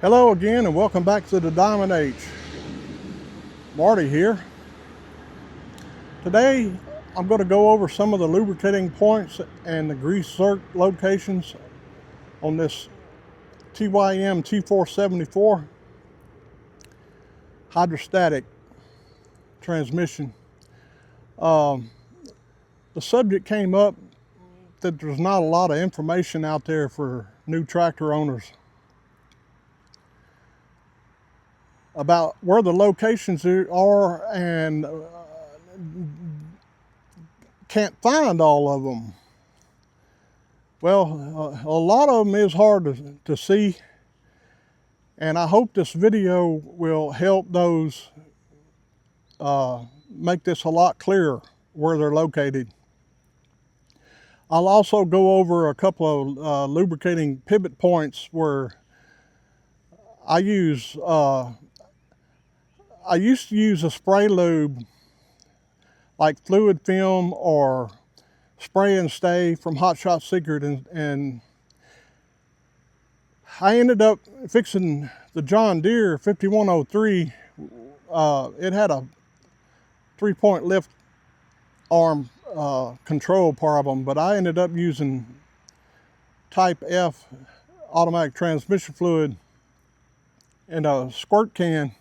Hello again and welcome back to the Diamond H. Marty here. Today I'm going to go over some of the lubricating points and the grease zerk locations on this TYM T474 hydrostatic transmission. The subject came up that there's not a lot of information out there for new tractor owners about where the locations are, and can't find all of them. Well, a lot of them is hard to see, and I hope this video will help those make this a lot clearer where they're located. I'll also go over a couple of lubricating pivot points where I used to use a spray lube like fluid film or spray and stay from Hot Shot Secret, and I ended up fixing the John Deere 5103. It had a 3-point lift arm control problem, but I ended up using type F automatic transmission fluid in a squirt can.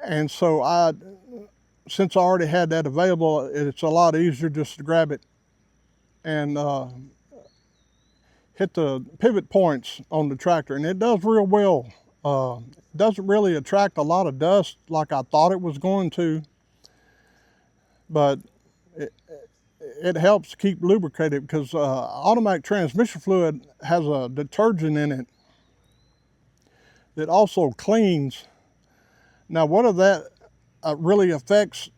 And so since I already had that available, it's a lot easier just to grab it and hit the pivot points on the tractor, and it does real well. It doesn't really attract a lot of dust like I thought it was going to, but it helps keep lubricated because automatic transmission fluid has a detergent in it that also cleans. Now, whether that really affects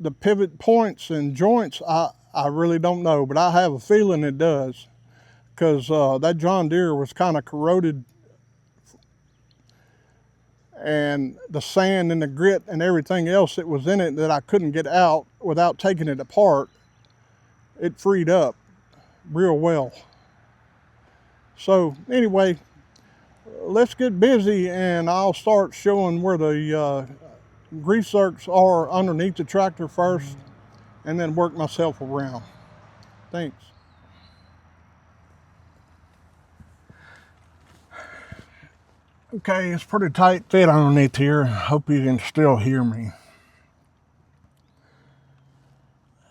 the pivot points and joints, I really don't know, but I have a feeling it does, because that John Deere was kind of corroded, and the sand and the grit and everything else that was in it that I couldn't get out without taking it apart, it freed up real well. So anyway, let's get busy and I'll start showing where the grease zerks are underneath the tractor first, and then work myself around. Thanks. Okay, it's pretty tight fit underneath here. Hope you can still hear me.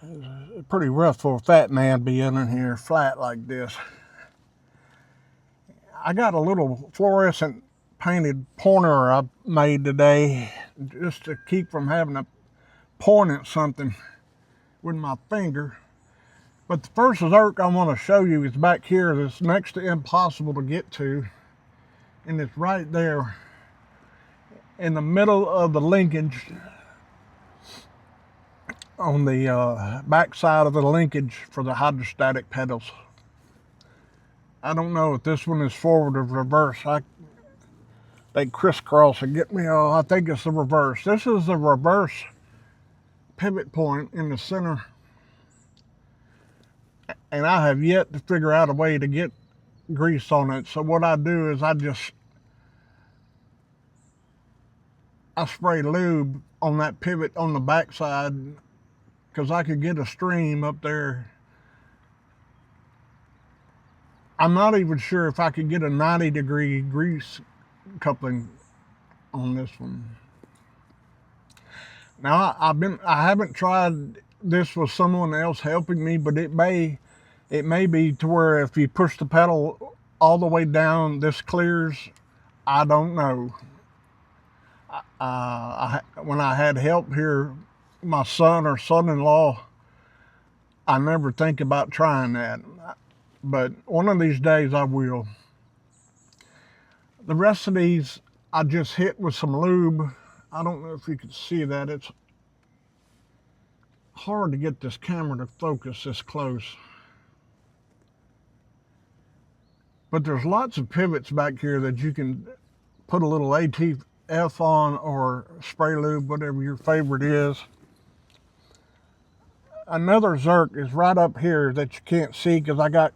It's pretty rough for a fat man to be in here flat like this. I got a little fluorescent painted pointer I made today just to keep from having to point at something with my finger. But the first zerk I want to show you is back here. That's next to impossible to get to, and it's right there in the middle of the linkage, on the back side of the linkage for the hydrostatic pedals. I don't know if this one is forward or reverse. They crisscross and get me. Oh, I think it's the reverse. This is the reverse pivot point in the center, and I have yet to figure out a way to get grease on it. So what I do is I spray lube on that pivot on the back side, because I could get a stream up there. I'm not even sure if I could get a 90-degree grease coupling on this one. Now I haven't tried this with someone else helping me, but it may be to where if you push the pedal all the way down, this clears. I don't know. When I had help here, my son or son-in-law, I never think about trying that, but one of these days I will. The rest of these I just hit with some lube. I don't know if you can see that. It's hard to get this camera to focus this close. But there's lots of pivots back here that you can put a little ATF on, or spray lube, whatever your favorite is. Another zerk is right up here that you can't see because I got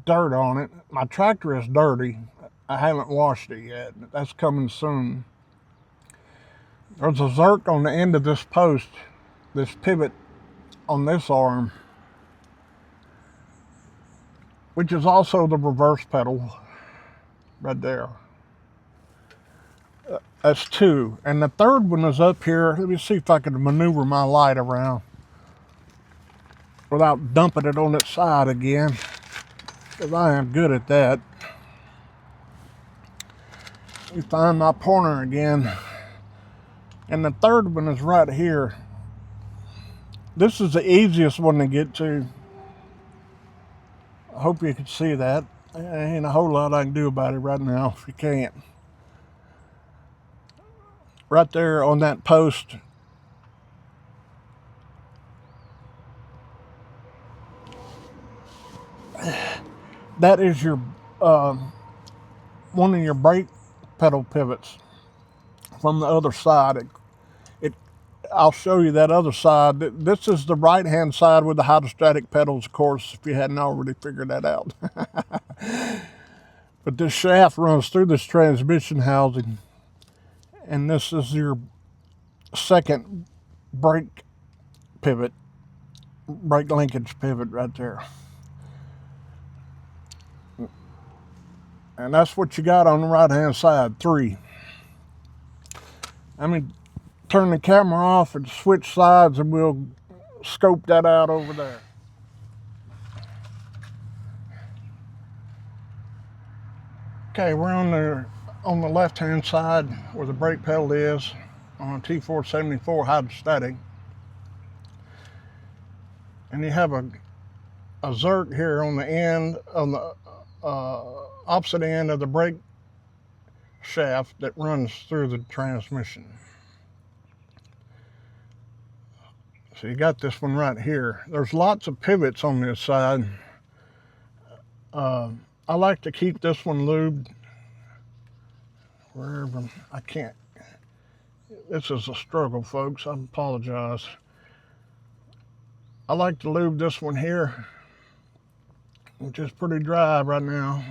dirt on it. My tractor is dirty. I haven't washed it yet. That's coming soon. There's a Zerk on the end of this post, this pivot on this arm, which is also the reverse pedal right there. That's two. And the third one is up here. Let me see if I can maneuver my light around without dumping it on its side again, because I am good at that. Let me find my pointer again. And the third one is right here. This is the easiest one to get to. I hope you can see that. There ain't a whole lot I can do about it right now if you can't. Right there on that post. That is your one of your brake pedal pivots from the other side. I'll show you that other side. This is the right hand side with the hydrostatic pedals, of course, if you hadn't already figured that out. But this shaft runs through this transmission housing, and this is your second brake pivot, brake linkage pivot right there. And that's what you got on the right hand side, three. I mean, turn the camera off and switch sides and we'll scope that out over there. Okay, we're on the left hand side where the brake pedal is on a T474 hydrostatic. And you have a Zerk here on the end, on the opposite end of the brake shaft that runs through the transmission. So you got this one right here. There's lots of pivots on this side. I like to keep this one lubed wherever I can't. This is a struggle, folks. I apologize. I like to lube this one here, which is pretty dry right now.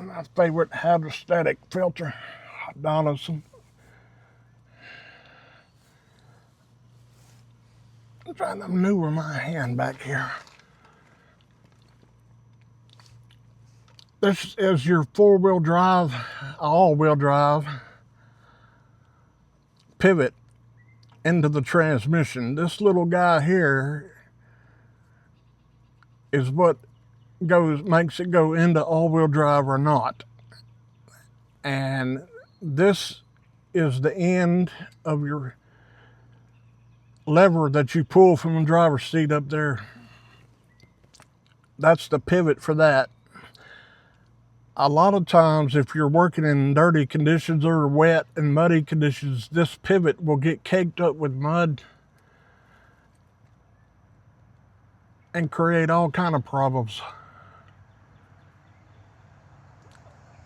My favorite hydrostatic filter, Donaldson. I'm trying to maneuver my hand back here. This is your four-wheel drive, all-wheel drive pivot into the transmission. This little guy here is what makes it go into all-wheel drive or not. And this is the end of your lever that you pull from the driver's seat up there. That's the pivot for that. A lot of times, if you're working in dirty conditions or wet and muddy conditions, this pivot will get caked up with mud and create all kind of problems.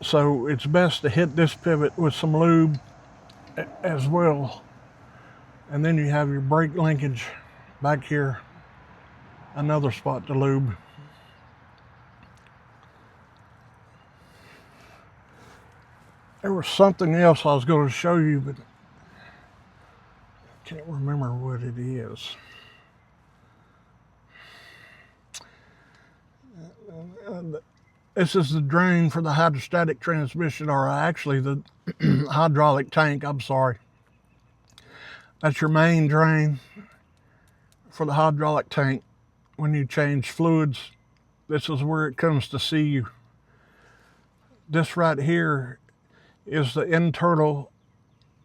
So it's best to hit this pivot with some lube as well. And then you have your brake linkage back here, another spot to lube. There was something else I was going to show you, but I can't remember what it is. This is the drain for the hydrostatic transmission, or actually the hydraulic tank, I'm sorry. That's your main drain for the hydraulic tank. When you change fluids, this is where it comes to see you. This right here is the internal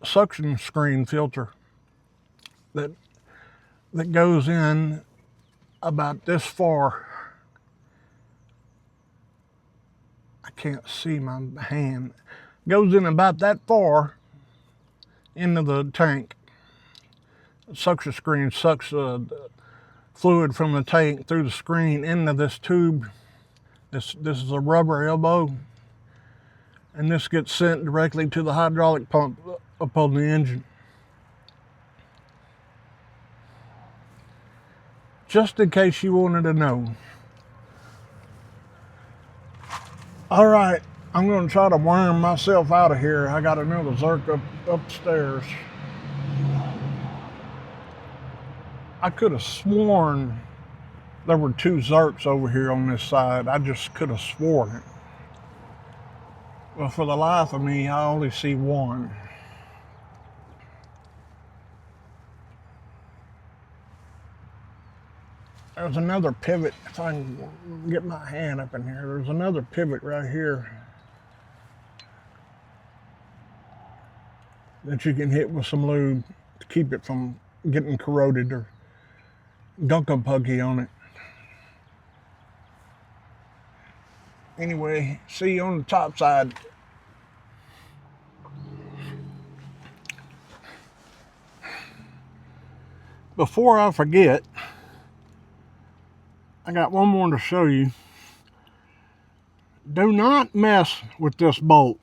suction screen filter that goes in about this far. I can't see my hand. Goes in about that far into the tank. The suction screen sucks fluid from the tank through the screen into this tube. This is a rubber elbow, and this gets sent directly to the hydraulic pump up on the engine. Just in case you wanted to know. All right, I'm going to try to worm myself out of here. I got another Zerk upstairs. I could have sworn there were 2 Zerks over here on this side. I just could have sworn it. Well, for the life of me, I only see one. There's another pivot. If I can get my hand up in here, there's another pivot right here that you can hit with some lube to keep it from getting corroded or gunkum puggy on it. Anyway, see you on the top side. Before I forget, I got one more to show you. Do not mess with this bolt.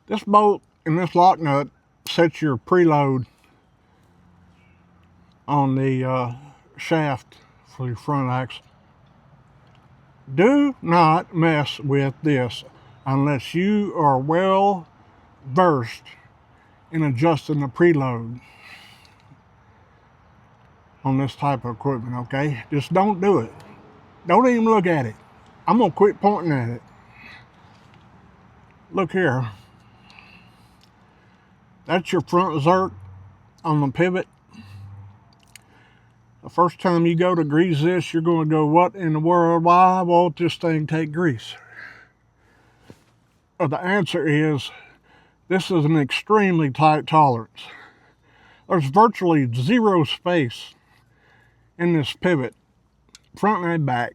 This bolt and this lock nut sets your preload on the shaft for your front axle. Do not mess with this unless you are well versed in adjusting the preload on this type of equipment, okay? Just don't do it. Don't even look at it. I'm gonna quit pointing at it. Look here. That's your front Zerk on the pivot. The first time you go to grease this, you're going to go, what in the world? Why won't this thing take grease? Well, the answer is, this is an extremely tight tolerance. There's virtually zero space in this pivot, front and back.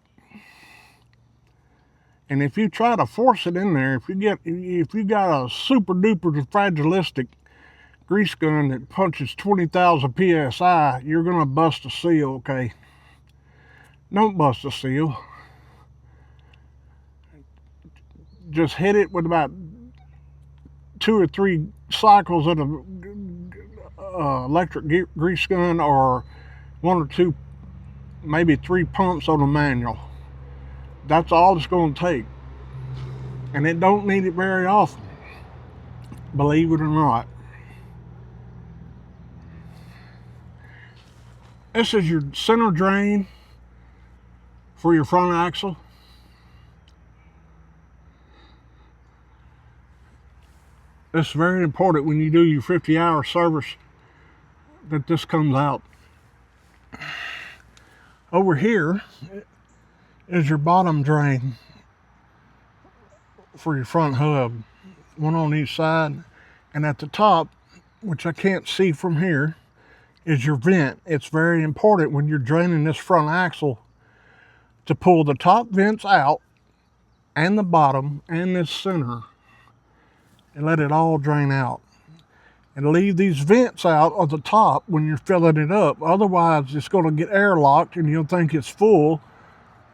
And if you try to force it in there, if you got a super duper fragilistic grease gun that punches 20,000 psi, you're gonna bust a seal, okay? Don't bust a seal. Just hit it with about 2 or 3 cycles of an electric grease gun, or 1 or 2, maybe 3 pumps on a manual. That's all it's gonna take. And it don't need it very often, believe it or not. This is your center drain for your front axle. It's very important when you do your 50-hour service that this comes out. Over here is your bottom drain for your front hub. One on each side. And at the top, which I can't see from here, is your vent. It's very important when you're draining this front axle to pull the top vents out and the bottom and this center and let it all drain out. And leave these vents out of the top when you're filling it up. Otherwise, it's going to get airlocked and you'll think it's full.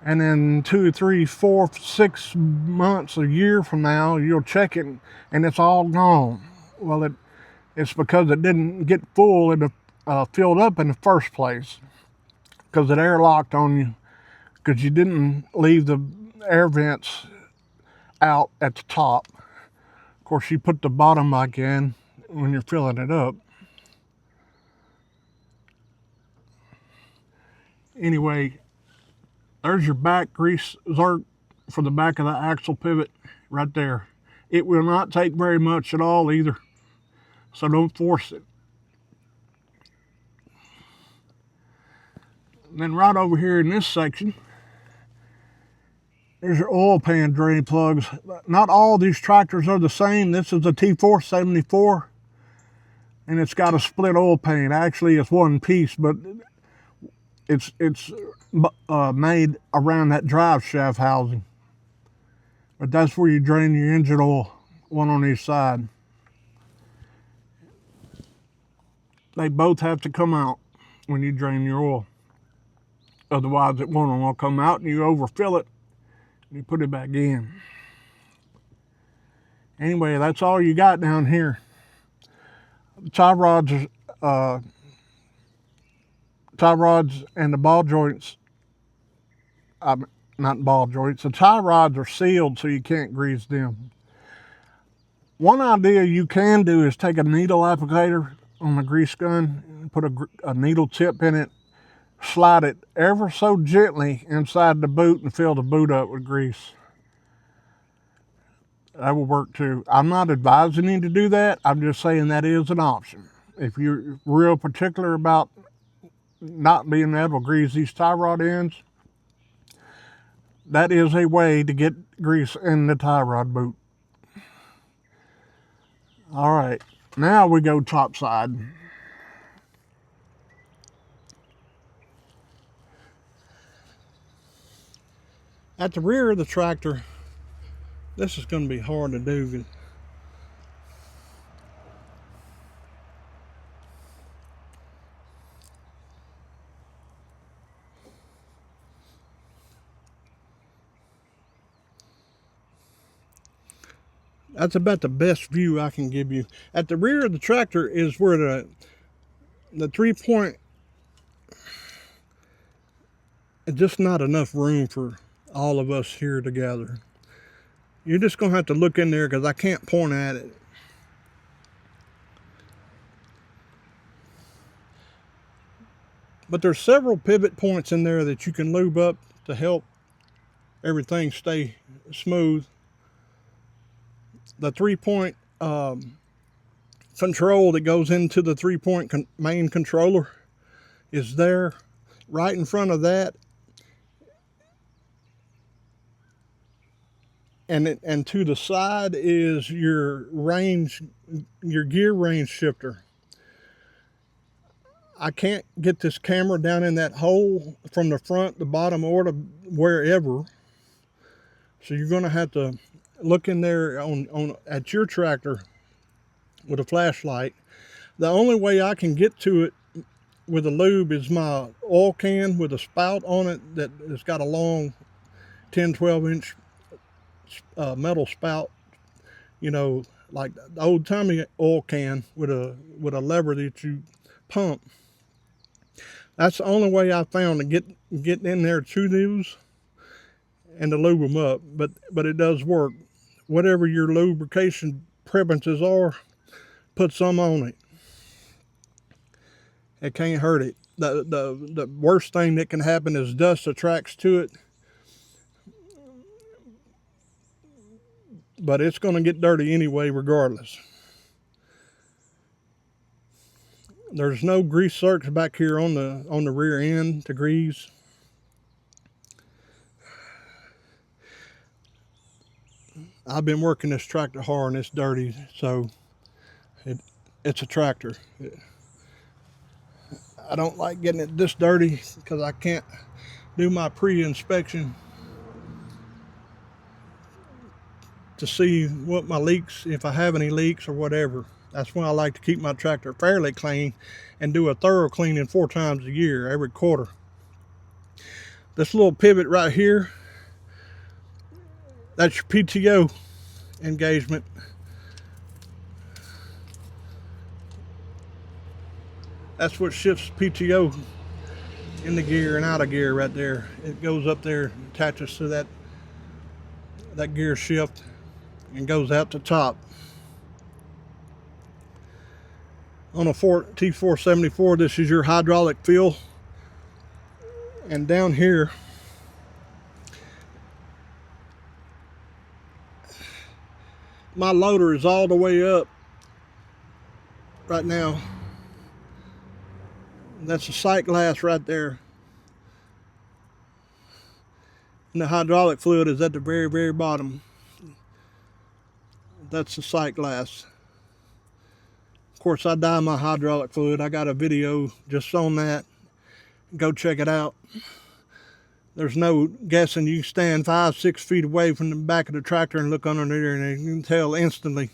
And then 2, 3, 4, 6 months, a year from now, you'll check it and it's all gone. Well, it's because it didn't get full and filled up in the first place, because it airlocked on you because you didn't leave the air vents out at the top. Of course, you put the bottom back in when you're filling it up. Anyway, there's your back grease Zerk for the back of the axle pivot right there. It will not take very much at all either, so don't force it. And then right over here in this section, there's your oil pan drain plugs. Not all these tractors are the same. This is a T474, and it's got a split oil pan. Actually, it's one piece, but it's made around that drive shaft housing. But that's where you drain your engine oil, one on each side. They both have to come out when you drain your oil. Otherwise, it won't come out and you overfill it and you put it back in. Anyway, that's all you got down here. The tie rods and the ball joints not ball joints. The tie rods are sealed so you can't grease them. One idea you can do is take a needle applicator on a grease gun, put a needle tip in it, slide it ever so gently inside the boot and fill the boot up with grease. That will work too. I'm not advising you to do that. I'm just saying that is an option. If you're real particular about not being able to grease these tie rod ends, that is a way to get grease in the tie rod boot. All right, now we go top side. At the rear of the tractor, this is going to be hard to do. That's about the best view I can give you. At the rear of the tractor is where the 3-point, just not enough room for all of us here together. You're just going to have to look in there because I can't point at it. But there's several pivot points in there that you can lube up to help everything stay smooth. The 3-point control that goes into the 3-point main controller is there. Right in front of that, and to the side is your gear range shifter. I can't get this camera down in that hole from the front, the bottom, or to wherever. So you're going to have to look in there at your tractor with a flashlight. The only way I can get to it with a lube is my oil can with a spout on it that has got a long 10-12 inch metal spout, you know, like the old timey oil can with a lever that you pump. That's the only way I found to get in there to those and to lube them up, but it does work. Whatever your lubrication preferences are, put some on it. It can't hurt it. The worst thing that can happen is dust attracts to it, but it's going to get dirty anyway regardless. There's no grease zerks back here on the rear end to grease. I've been working this tractor hard and it's dirty, so it's a tractor. I don't like getting it this dirty because I can't do my pre-inspection to see what my leaks, if I have any leaks or whatever. That's why I like to keep my tractor fairly clean and do a thorough cleaning 4 times a year, every quarter. This little pivot right here, that's your PTO engagement. That's what shifts PTO in the gear and out of gear right there. It goes up there, attaches to that gear shift and goes out the top. On a T474, this is your hydraulic fill. And down here, my loader is all the way up right now. That's the sight glass right there. And the hydraulic fluid is at the very, very bottom. That's the sight glass. Of course, I dye my hydraulic fluid. I got a video just on that. Go check it out. There's no guessing. You stand 5-6 feet away from the back of the tractor and look under there, and you can tell instantly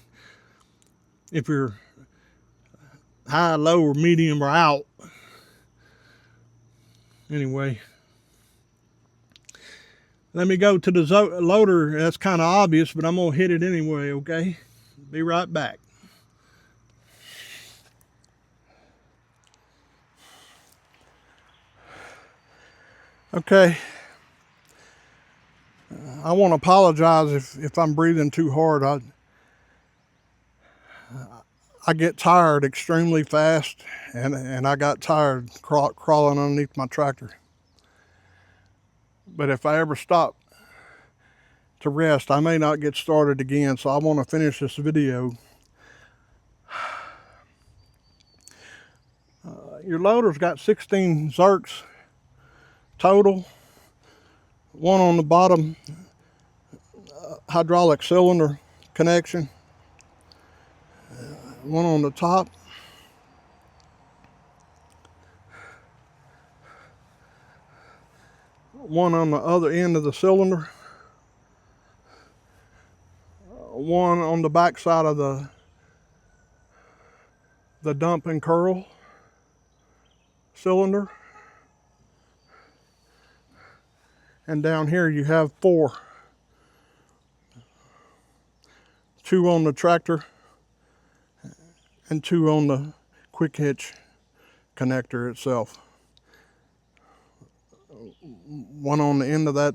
if you're high, low, or medium, or out. Anyway, let me go to the loader. That's kind of obvious, but I'm going to hit it anyway, okay? Be right back. Okay, I want to apologize if I'm breathing too hard. I get tired extremely fast, and I got tired crawling underneath my tractor. But if I ever stop to rest, I may not get started again, so I want to finish this video. Your loader's got 16 Zerks total, one on the bottom hydraulic cylinder connection, one on the top, one on the other end of the cylinder, one on the back side of the dump and curl cylinder, and down here you have 4. 2 on the tractor and 2 on the quick hitch connector itself. One on the end of that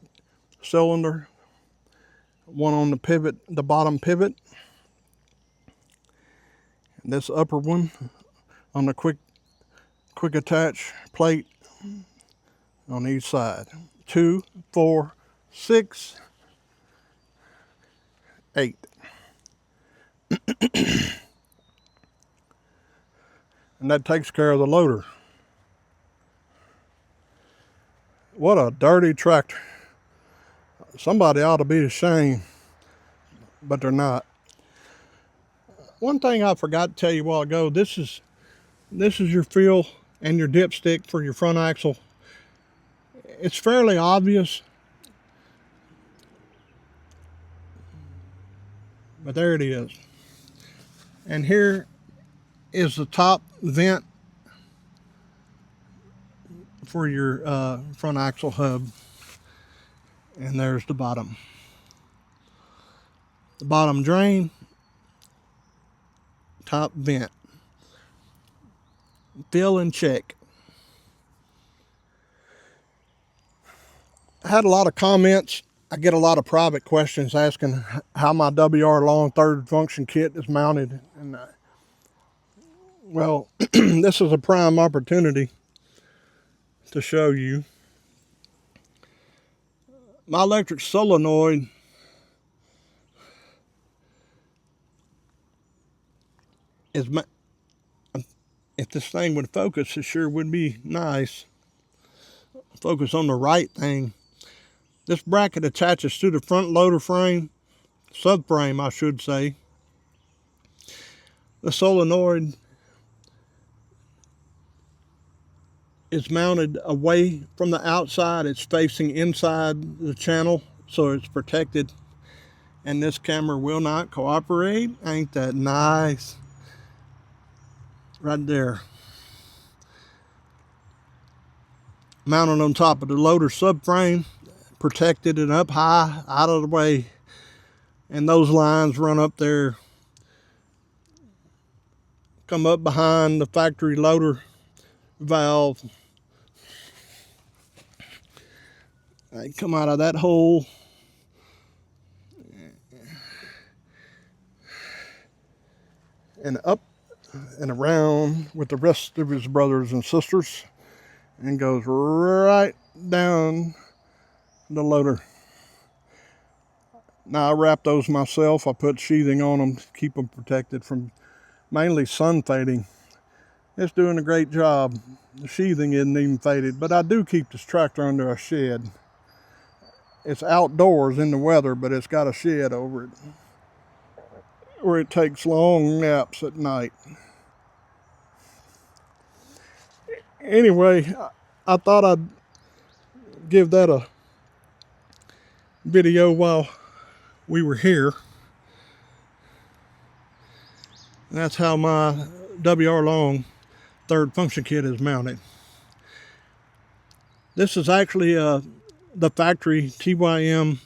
cylinder, one on the pivot, the bottom pivot, and this upper one on the quick attach plate on each side. 2, 4, 6, 8. And that takes care of the loader. What a dirty tractor. Somebody ought to be ashamed, but they're not. One thing I forgot to tell you a while ago, this is your feel and your dipstick for your front axle. It's fairly obvious, but there it is. And here is the top vent for your front axle hub, and there's the bottom. The bottom drain, top vent. Fill and check. I had a lot of comments. I get a lot of private questions asking how my WR Long third function kit is mounted, and well, this is a prime opportunity to show you. My electric solenoid is, if this thing would focus, it sure would be nice. Focus on the right thing. This bracket attaches to the front loader frame, subframe I should say. The solenoid is mounted away from the outside. It's facing inside the channel, so it's protected. And this camera will not cooperate. Ain't that nice? Right there. Mounted on top of the loader subframe, protected and up high, out of the way. And those lines run up there, come up behind the factory loader valve. They come out of that hole and up and around with the rest of his brothers and sisters, and goes right down the loader. Now I wrap those myself. I put sheathing on them to keep them protected from mainly sun fading. It's doing a great job. The sheathing isn't even faded, but I do keep this tractor under a shed. It's outdoors in the weather, but it's got a shed over it where it takes long naps at night. Anyway, I thought I'd give that a video while we were here. And that's how my WR Long third function kit is mounted. This is actually the factory TYM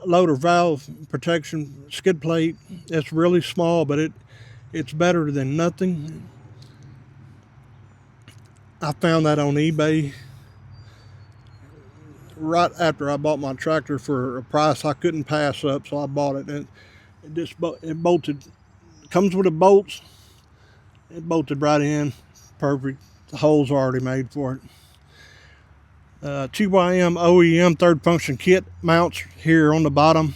loader valve protection skid plate. It's really small, but it's better than nothing. I found that on eBay. right after I bought my tractor for a price I couldn't pass up, so I bought it. And it bolted. Comes with the bolts. It bolted right in, perfect. The holes are already made for it. TYM OEM third function kit mounts here on the bottom.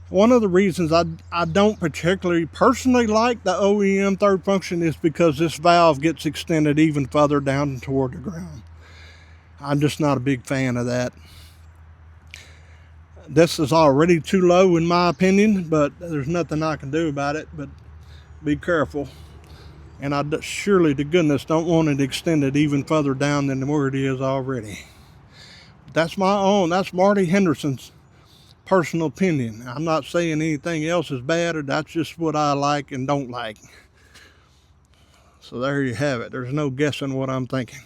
One of the reasons I don't particularly personally like the OEM third function is because this valve gets extended even further down toward the ground. I'm just not a big fan of that. This is already too low in my opinion, but there's nothing I can do about it, but be careful. And I surely to goodness don't want it extended even further down than where it is already. That's my own, that's Marty Henderson's personal opinion. I'm not saying anything else is bad, or that's just what I like and don't like. So there you have it. There's no guessing what I'm thinking.